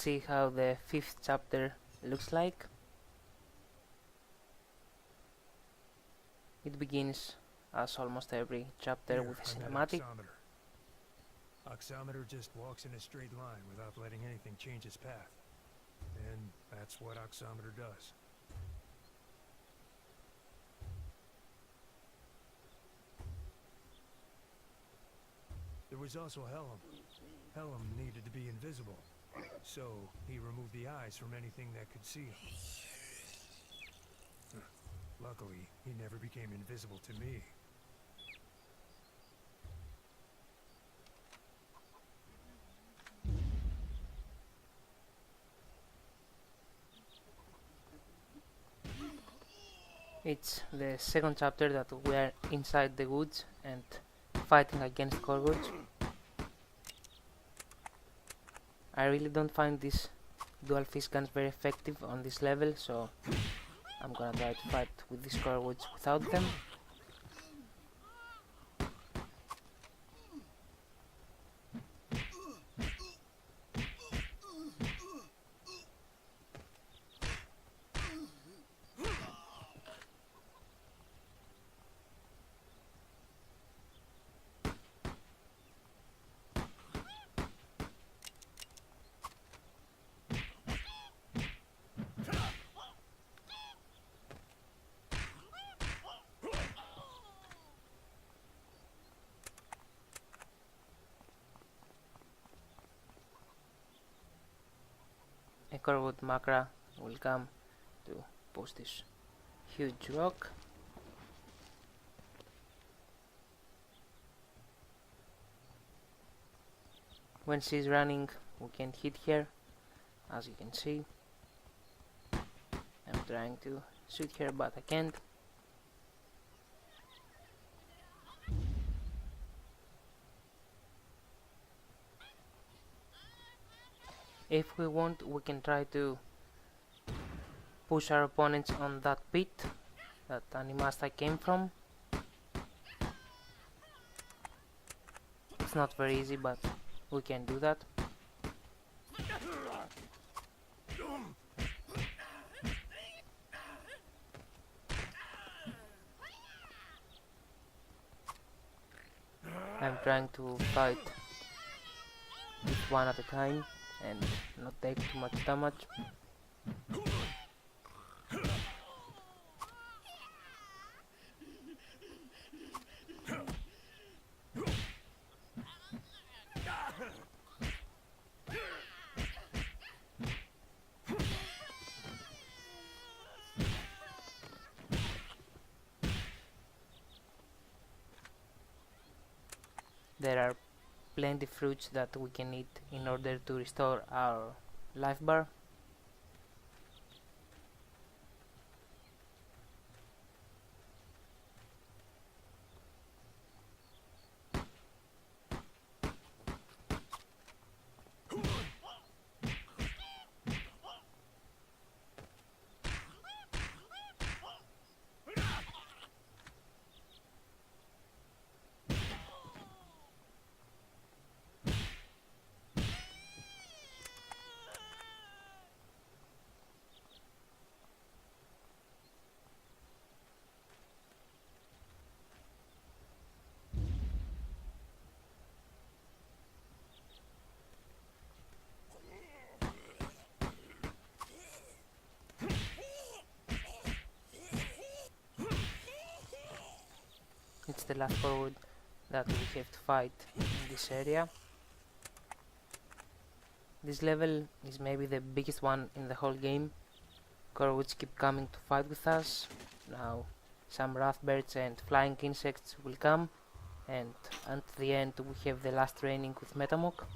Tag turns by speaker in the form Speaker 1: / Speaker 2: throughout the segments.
Speaker 1: see how the 5th chapter looks like. It begins, as almost every chapter, with a cinematic.
Speaker 2: Oxometer just walks in a straight line without letting anything change its path. And that's what Oxometer does. There was also Helm. Helm needed to be invisible, so he removed the eyes from anything that could see him. Luckily, he never became invisible to me.
Speaker 1: It's the 2nd chapter that we are inside the woods and fighting against Corvods. I really don't find these dual fist guns very effective on this level, so I'm gonna try to fight with these Corvods without them. A Corvod Macra will come to push this huge rock. When she's running, we can't hit her, as you can see. I'm trying to shoot her, but I can't. If we want, we can try to push our opponents on that pit that Animasta came from. It's not very easy, but we can do that. I'm trying to fight each one at a time and not take too much damage. There are plenty fruits that we can eat in order to restore our life bar. It's the last Corvod that we have to fight in this area. This level is maybe the biggest one in the whole game. Corvods keep coming to fight with us. Now some wrathbirds and flying insects will come, and at the end we have the last training with Metamok.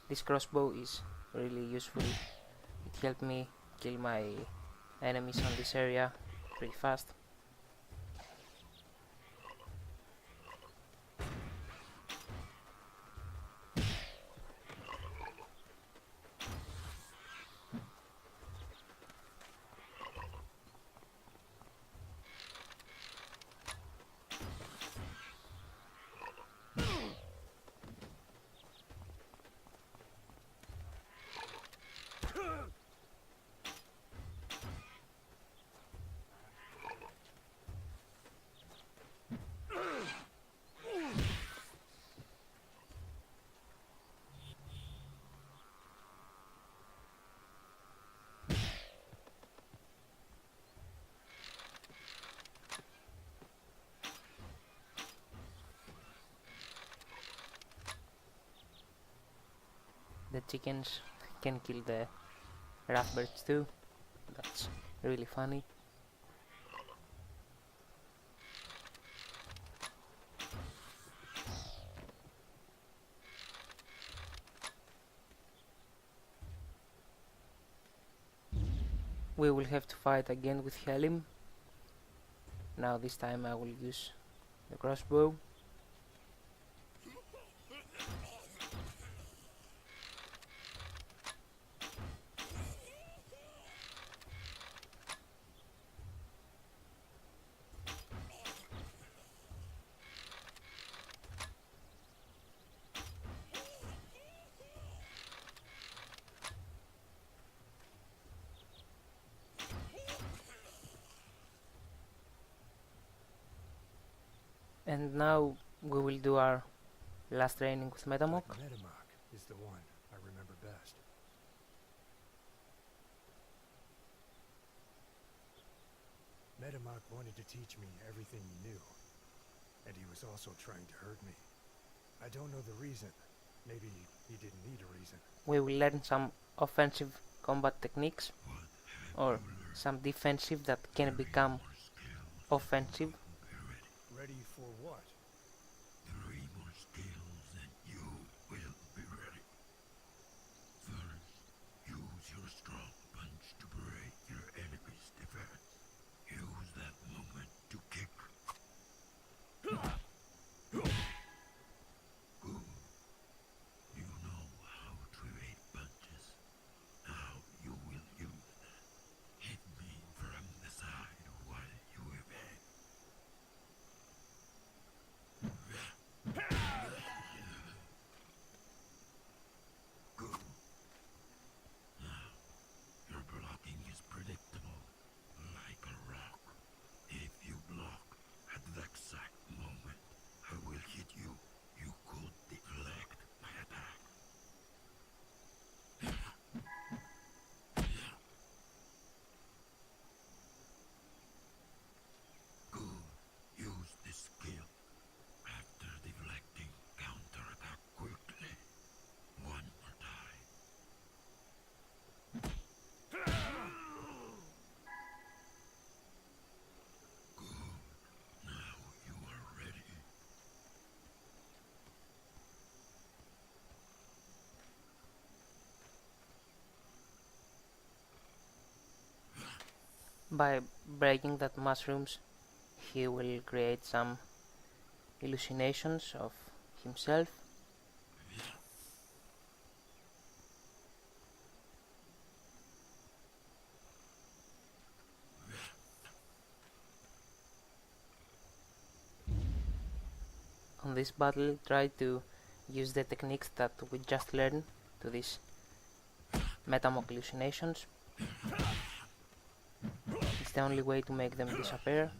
Speaker 1: This crossbow is really useful. It helped me kill my enemies on this area pretty fast. the chickens can kill the rathbirds too. That's really funny. We will have to fight again with Helim. Now this time I will use the crossbow. And now we will do our last training with Metamok.
Speaker 2: Metamok is the one I remember best. Metamok wanted to teach me everything he knew, and he was also trying to hurt me. I don't know the reason. Maybe he didn't need a reason.
Speaker 1: We will learn some offensive combat techniques, or some defensive that can become offensive.
Speaker 2: Ready for what?
Speaker 3: 3 more skills and you will be ready. First, use your strong punch to break your enemy's defense. Use that moment to kick. Good. You know how to evade punches. Now you will use that. Hit me from the side while you evade. Good. Now, your blocking is predictable, like a rock. If you block at the exact moment I will hit you, you could deflect my attack. Good. Use this skill. After deflecting, counterattack quickly. One more time. Good. Now you are ready.
Speaker 1: By breaking that mushrooms, he will create some hallucinations of himself. On this battle, try to use the techniques that we just learned to these Metamok hallucinations. It's the only way to make them disappear.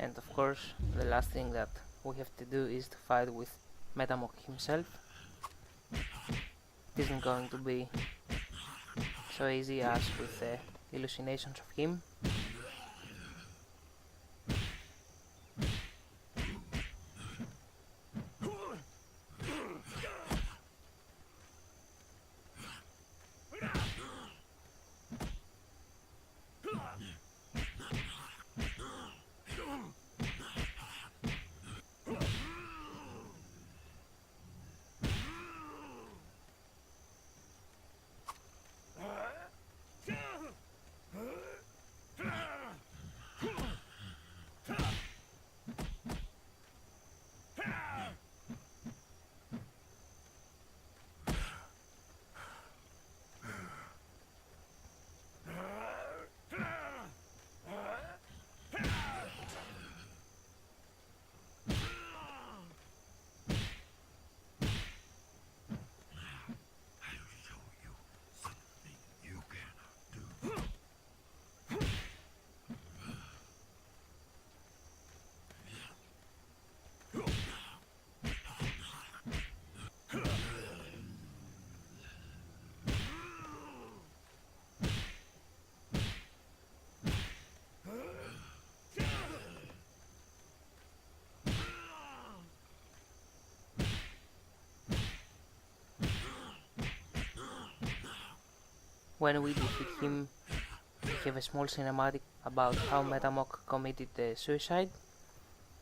Speaker 1: And of course, the last thing that we have to do is to fight with Metamok himself. It isn't going to be so easy as with the hallucinations of him. when we defeat him, we have a small cinematic about how Metamok committed suicide,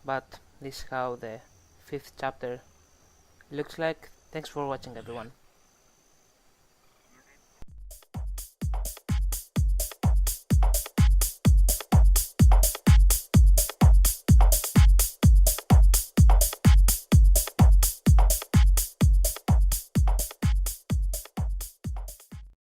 Speaker 1: but this is how the 5th chapter looks like. Thanks for watching, everyone.